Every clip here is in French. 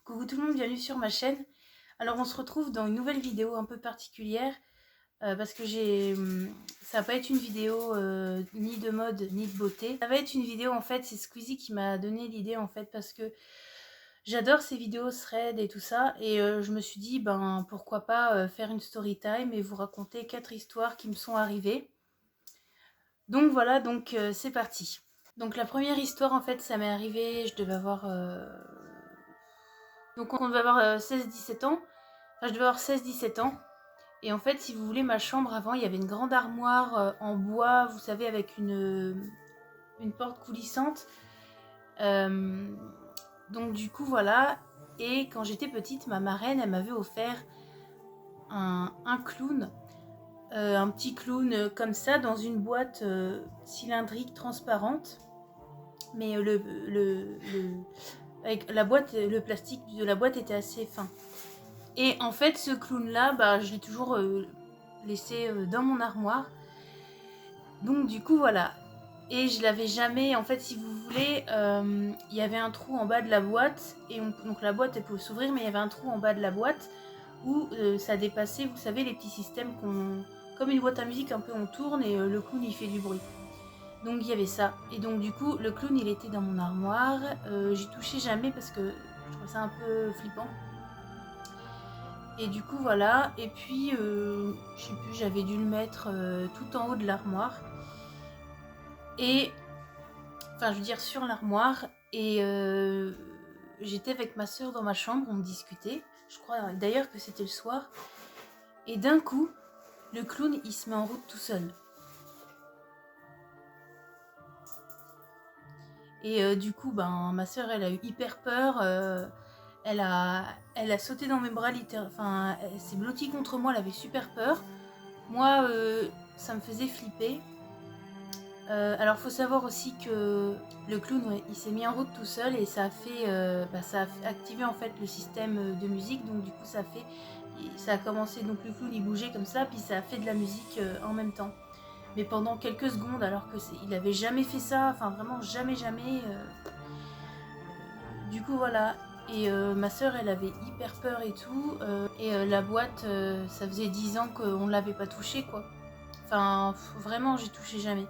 Coucou tout le monde, bienvenue sur ma chaîne. Alors on se retrouve dans une nouvelle vidéo un peu particulière parce que ça va pas être une vidéo ni de mode ni de beauté. Ça va être une vidéo en fait, c'est Squeezie qui m'a donné l'idée en fait parce que j'adore ces vidéos thread et tout ça et je me suis dit ben pourquoi pas faire une story time et vous raconter 4 histoires qui me sont arrivées. Donc voilà, c'est parti. Donc la première histoire en fait ça m'est arrivé, je devais avoir... Donc on devait avoir 16-17 ans. Enfin, je devais avoir 16-17 ans. Et en fait, si vous voulez, ma chambre avant, il y avait une grande armoire en bois, vous savez, avec une porte coulissante. Euh, donc du coup, voilà. Et quand j'étais petite, ma marraine, elle m'avait offert un clown. Un petit clown comme ça, dans une boîte cylindrique transparente. Mais avec la boîte, le plastique de la boîte était assez fin. Et en fait, ce clown-là, bah, je l'ai toujours laissé dans mon armoire. Donc du coup, voilà. Et je l'avais jamais, en fait, si vous voulez, il y avait un trou en bas de la boîte. Et donc la boîte, elle pouvait s'ouvrir, mais il y avait un trou en bas de la boîte où ça dépassait, vous savez, les petits systèmes comme une boîte à musique, un peu on tourne et le clown, il fait du bruit. Donc il y avait ça. Et donc du coup, le clown, il était dans mon armoire. J'y touchais jamais parce que je trouvais ça un peu flippant. Et du coup voilà, et puis je sais plus, j'avais dû le mettre tout en haut de l'armoire. Et enfin je veux dire sur l'armoire. Et j'étais avec ma soeur dans ma chambre, on discutait. Je crois d'ailleurs que c'était le soir. Et d'un coup, le clown il se met en route tout seul. Et du coup, ben ma soeur elle a eu hyper peur. Elle a sauté dans mes bras littéralement. Enfin, elle s'est blottie contre moi, elle avait super peur. Moi, ça me faisait flipper. Alors faut savoir aussi que le clown, ouais, il s'est mis en route tout seul et ça a fait, ça a activé en fait le système de musique. Donc du coup ça a commencé, donc le clown il bougeait comme ça, puis ça a fait de la musique en même temps. Mais pendant quelques secondes, alors que il avait jamais fait ça, enfin vraiment jamais jamais. Du coup voilà. Et ma soeur elle avait hyper peur et tout. Et la boîte, ça faisait 10 ans qu'on ne l'avait pas touchée quoi. Enfin vraiment j'y touchais jamais.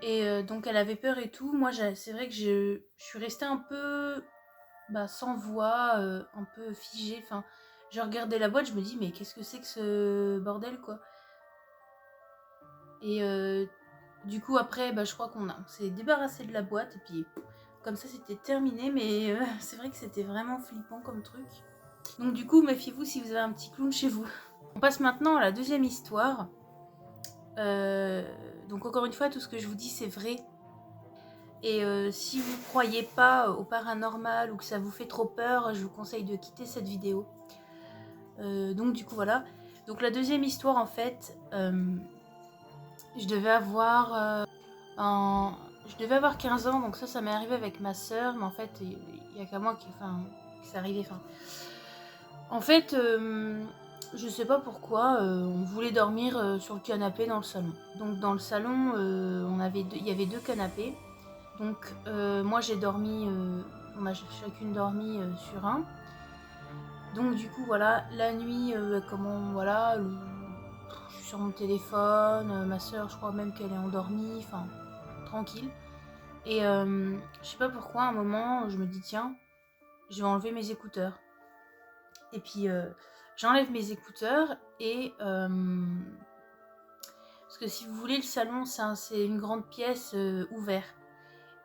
Et donc elle avait peur et tout. Moi c'est vrai que je suis restée un peu sans voix, un peu figée. Enfin, je regardais la boîte, je me dis mais qu'est-ce que c'est que ce bordel quoi. Et du coup après je crois qu'on s'est débarrassé de la boîte et puis comme ça c'était terminé. Mais c'est vrai que c'était vraiment flippant comme truc. Donc du coup méfiez-vous si vous avez un petit clown chez vous. On passe maintenant à la deuxième histoire. Donc encore une fois tout ce que je vous dis c'est vrai. Et si vous ne croyez pas au paranormal ou que ça vous fait trop peur, je vous conseille de quitter cette vidéo. Donc du coup voilà. Donc la deuxième histoire en fait, je devais avoir 15 ans, donc ça m'est arrivé avec ma soeur, mais en fait il n'y a qu'à moi qui c'est arrivé. En fait, je sais pas pourquoi, on voulait dormir sur le canapé dans le salon. Donc dans le salon, il y avait 2 canapés. Donc moi j'ai dormi, on a chacune dormi sur un. Donc du coup voilà, la nuit, voilà, je suis sur mon téléphone, ma soeur je crois même qu'elle est endormie, enfin tranquille. Et je sais pas pourquoi à un moment je me dis tiens, je vais enlever mes écouteurs. Et puis j'enlève mes écouteurs et parce que si vous voulez le salon c'est une grande pièce ouverte.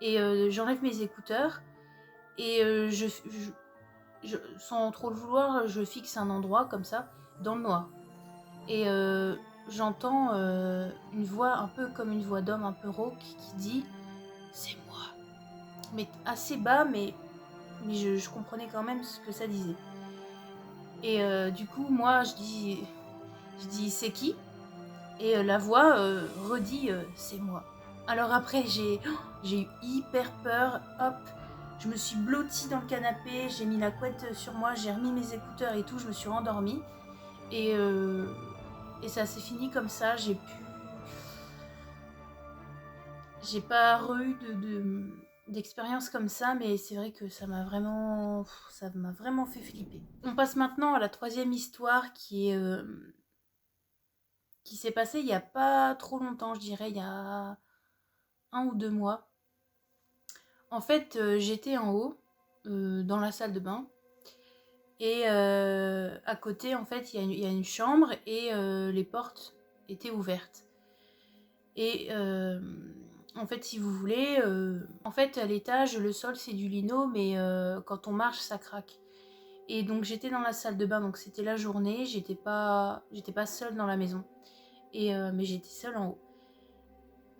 Et j'enlève mes écouteurs et sans trop le vouloir, je fixe un endroit comme ça, dans le noir. Et j'entends une voix un peu comme une voix d'homme, un peu rauque, qui dit « C'est moi ». Mais assez bas, mais je comprenais quand même ce que ça disait. Et du coup, moi, je dis « C'est qui ?» Et la voix redit « C'est moi ». Alors après, j'ai eu hyper peur, hop, je me suis blottie dans le canapé, j'ai mis la couette sur moi, j'ai remis mes écouteurs et tout, je me suis rendormie. Et ça s'est fini comme ça, j'ai pas eu d'expériences comme ça, mais c'est vrai que ça m'a vraiment fait flipper. On passe maintenant à la troisième histoire qui s'est passée il y a pas trop longtemps, je dirais il y a 1 ou 2 mois. En fait, j'étais en haut, dans la salle de bain, et à côté, en fait, il y a une chambre et les portes étaient ouvertes. Et en fait, si vous voulez, en fait, à l'étage, le sol c'est du lino, mais quand on marche, ça craque. Et donc j'étais dans la salle de bain, donc c'était la journée, j'étais pas seule dans la maison, et mais j'étais seule en haut.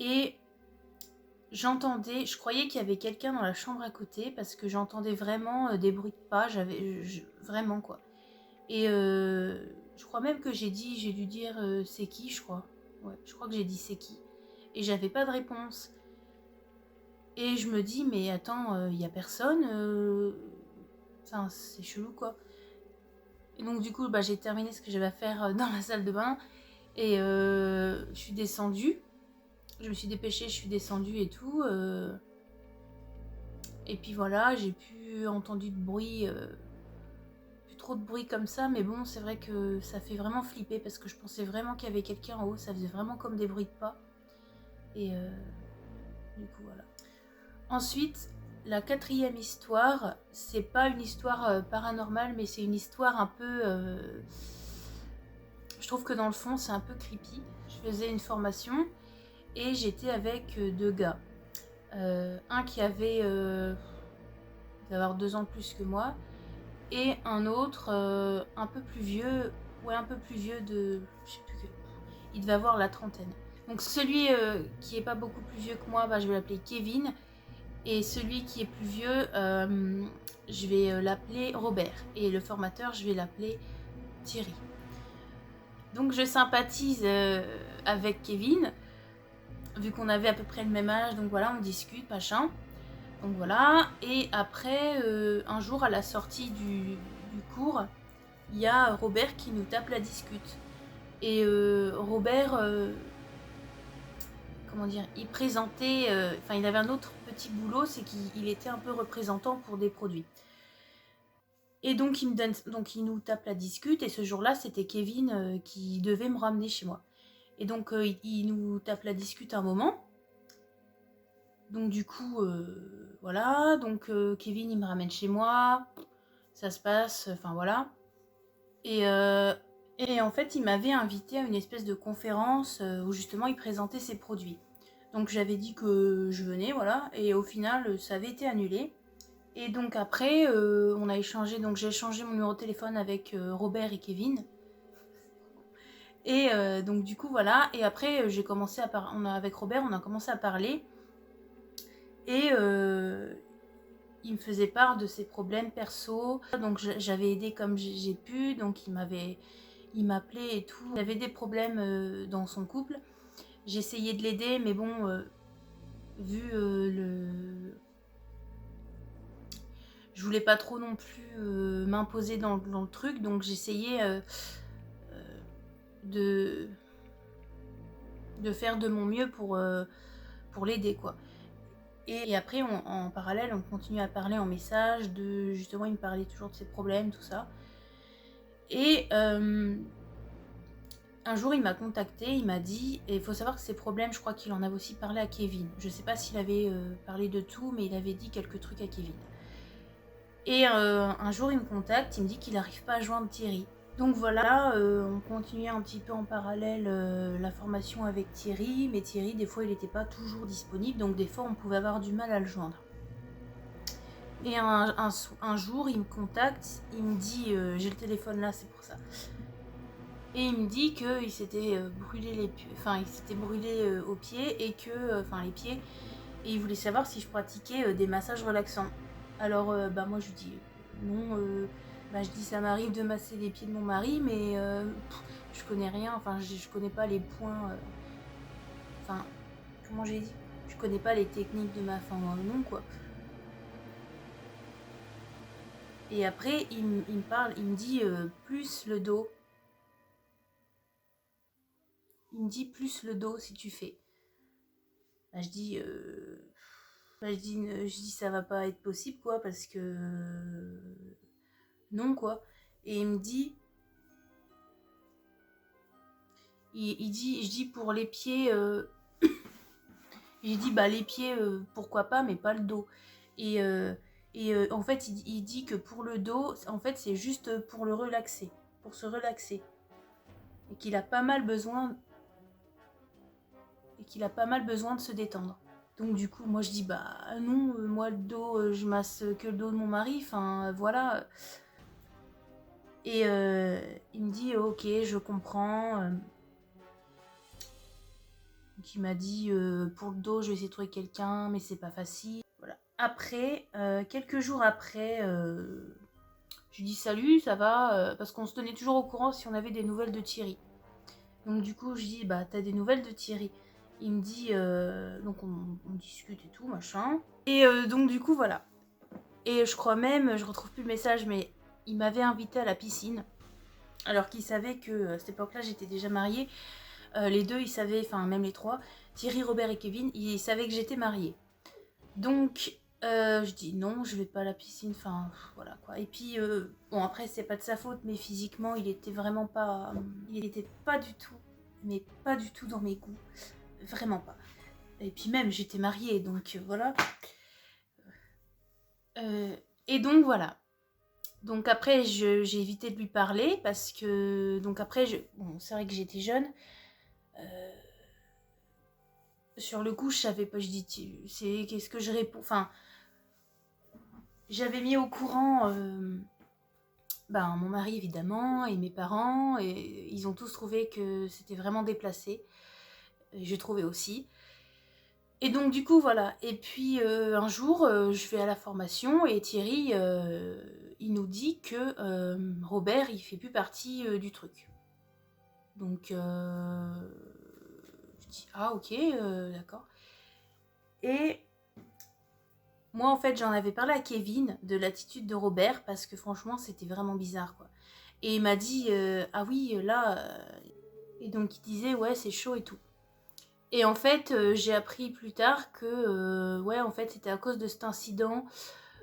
Et j'entendais, je croyais qu'il y avait quelqu'un dans la chambre à côté parce que j'entendais vraiment des bruits de pas, vraiment quoi. Et je crois même que j'ai dû dire c'est qui, je crois. Ouais, je crois que j'ai dit c'est qui. Et j'avais pas de réponse. Et je me dis, mais attends, y a personne. Enfin, c'est chelou quoi. Et donc, du coup, bah, j'ai terminé ce que j'avais à faire dans la salle de bain. Et je suis descendue. Je me suis dépêchée, je suis descendue et tout. Et puis voilà, j'ai plus entendu de bruit. Plus trop de bruit comme ça. Mais bon, c'est vrai que ça fait vraiment flipper parce que je pensais vraiment qu'il y avait quelqu'un en haut. Ça faisait vraiment comme des bruits de pas. Et du coup, voilà. Ensuite, la quatrième histoire, c'est pas une histoire paranormale, mais c'est une histoire un peu... je trouve que dans le fond, c'est un peu creepy. Je faisais une formation et j'étais avec 2 gars. Un qui avait... il devait avoir 2 ans de plus que moi, et un autre un peu plus vieux, ouais, un peu plus vieux de... je sais plus que... Il devait avoir la trentaine. Donc celui qui est pas beaucoup plus vieux que moi, bah, je vais l'appeler Kevin. Et celui qui est plus vieux, je vais l'appeler Robert. Et le formateur, je vais l'appeler Thierry. Donc je sympathise avec Kevin, vu qu'on avait à peu près le même âge. Donc voilà, on discute, machin. Donc voilà. Et après, un jour, à la sortie du cours, il y a Robert qui nous tape la discute. Et Robert... comment dire, il présentait, enfin il avait un autre petit boulot, c'est qu'il était un peu représentant pour des produits. Et donc il nous tape la discute, et ce jour-là c'était Kevin qui devait me ramener chez moi. Et donc il nous tape la discute un moment. Donc du coup voilà, donc Kevin il me ramène chez moi, ça se passe, enfin voilà. Et en fait il m'avait invité à une espèce de conférence où justement il présentait ses produits. Donc j'avais dit que je venais, voilà, et au final ça avait été annulé. Et donc après on a échangé, donc j'ai échangé mon numéro de téléphone avec Robert et Kevin. Et donc du coup voilà, et après j'ai commencé à avec Robert on a commencé à parler. Et il me faisait part de ses problèmes perso, donc j'avais aidé comme j'ai pu, donc il m'appelait et tout. Il avait des problèmes dans son couple, j'essayais de l'aider, mais bon, vu je voulais pas trop non plus m'imposer dans le truc, donc j'essayais de faire de mon mieux pour l'aider quoi. Et après en parallèle on continue à parler en message, justement il me parlait toujours de ses problèmes, tout ça. Et un jour il m'a contacté, il m'a dit, et il faut savoir que ses problèmes, je crois qu'il en avait aussi parlé à Kevin. Je sais pas s'il avait parlé de tout, mais il avait dit quelques trucs à Kevin. Et un jour il me contacte, il me dit qu'il n'arrive pas à joindre Thierry. Donc voilà, on continuait un petit peu en parallèle la formation avec Thierry, mais Thierry des fois il n'était pas toujours disponible, donc des fois on pouvait avoir du mal à le joindre. Et un jour il me contacte, il me dit, j'ai le téléphone là, c'est pour ça. Et il me dit qu'il s'était brûlé il s'était brûlé aux pieds, et que, enfin les pieds, et il voulait savoir si je pratiquais des massages relaxants. Alors bah moi je lui dis non, bah je dis ça m'arrive de masser les pieds de mon mari, mais je connais rien, enfin je connais pas les points, enfin comment j'ai dit, je connais pas les techniques de ma femme, non quoi. Et après il me parle, il me dit plus le dos. Il me dit plus le dos si tu fais. Bah, je dis je dis ça va pas être possible quoi, parce que non quoi. Et il me dit, je dis pour les pieds, j'ai dit bah les pieds pourquoi pas, mais pas le dos. Et, en fait il dit que pour le dos, en fait c'est juste pour le relaxer, pour se relaxer. Et qu'il a pas mal besoin de se détendre. Donc du coup moi je dis bah non, moi le dos, je masse que le dos de mon mari, enfin voilà. Et il me dit ok je comprends. Donc il m'a dit pour le dos je vais essayer de trouver quelqu'un mais c'est pas facile. Voilà. Après, quelques jours après, je lui dis salut, ça va, parce qu'on se tenait toujours au courant si on avait des nouvelles de Thierry. Donc du coup je dis bah t'as des nouvelles de Thierry. Il me dit, donc on discute et tout, machin. Et donc du coup voilà. Et je crois même, je retrouve plus le message, mais il m'avait invité à la piscine. Alors qu'il savait que à cette époque-là j'étais déjà mariée. Les deux ils savaient, enfin même les trois, Thierry, Robert et Kevin, ils savaient que j'étais mariée. Donc je dis non, je vais pas à la piscine, enfin voilà quoi. Et puis bon après c'est pas de sa faute, mais physiquement il était vraiment pas, il était pas du tout, mais pas du tout dans mes goûts, vraiment pas. Et puis même j'étais mariée, donc voilà. Et donc voilà. Donc après j'ai évité de lui parler parce que donc après bon c'est vrai que j'étais jeune. Sur le coup je savais pas, je dis c'est qu'est-ce que je réponds, enfin j'avais mis au courant mon mari évidemment et mes parents, et ils ont tous trouvé que c'était vraiment déplacé, et je trouvais aussi. Et donc du coup voilà, et puis un jour je vais à la formation et Thierry il nous dit que Robert il fait plus partie du truc. Donc je dis ah ok d'accord. Et moi en fait j'en avais parlé à Kevin de l'attitude de Robert parce que franchement c'était vraiment bizarre quoi. Et il m'a dit ah oui là et donc il disait ouais c'est chaud et tout. Et en fait j'ai appris plus tard que ouais en fait c'était à cause de cet incident.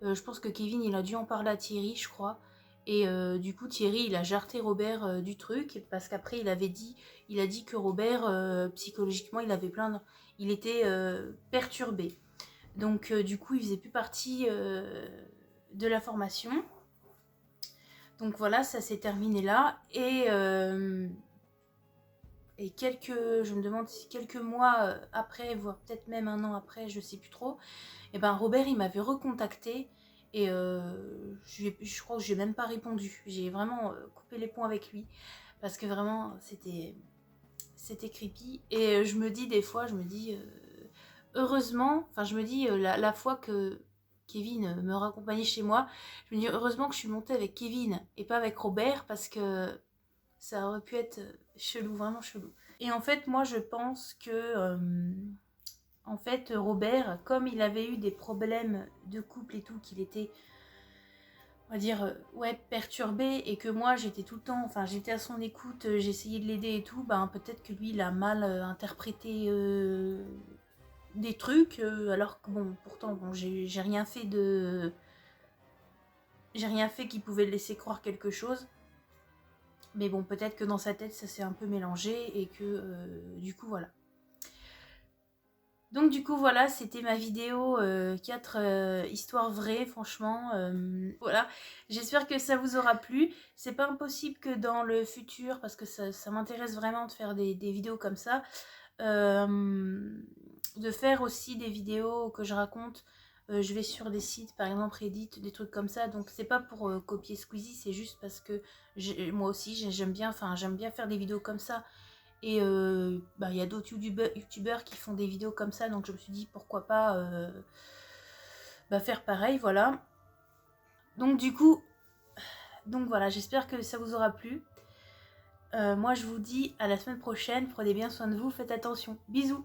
Je pense que Kevin il a dû en parler à Thierry je crois. Et du coup Thierry il a jarté Robert du truc parce qu'après il a dit que Robert psychologiquement il était perturbé. Donc du coup il faisait plus partie de la formation. Donc voilà, ça s'est terminé là. Et je me demande si quelques mois après, voire peut-être même un an après, je sais plus trop, et ben Robert il m'avait recontacté. Et je crois que j'ai même pas répondu. J'ai vraiment coupé les ponts avec lui. Parce que vraiment c'était creepy. Et je me dis des fois, heureusement, enfin je me dis la fois que Kevin me raccompagnait chez moi, je me dis heureusement que je suis montée avec Kevin et pas avec Robert, parce que ça aurait pu être chelou, vraiment chelou. Et en fait moi je pense que en fait Robert, comme il avait eu des problèmes de couple et tout, qu'il était on va dire ouais perturbé, et que moi j'étais tout le temps, enfin j'étais à son écoute, j'essayais de l'aider et tout, ben peut-être que lui il a mal interprété des trucs, alors que bon pourtant bon j'ai rien fait qui pouvait le laisser croire quelque chose, mais bon peut-être que dans sa tête ça s'est un peu mélangé et que du coup voilà. Donc du coup voilà, c'était ma vidéo 4 histoires vraies, franchement, voilà. J'espère que ça vous aura plu. C'est pas impossible que dans le futur, parce que ça m'intéresse vraiment de faire des vidéos comme ça, de faire aussi des vidéos que je raconte. Je vais sur des sites, par exemple Reddit, des trucs comme ça. Donc c'est pas pour copier Squeezie, c'est juste parce que moi aussi j'aime bien faire des vidéos comme ça. Et y a d'autres youtubeurs qui font des vidéos comme ça, donc je me suis dit pourquoi pas faire pareil, voilà. Donc du coup, voilà, j'espère que ça vous aura plu. Moi je vous dis à la semaine prochaine, prenez bien soin de vous, faites attention, bisous.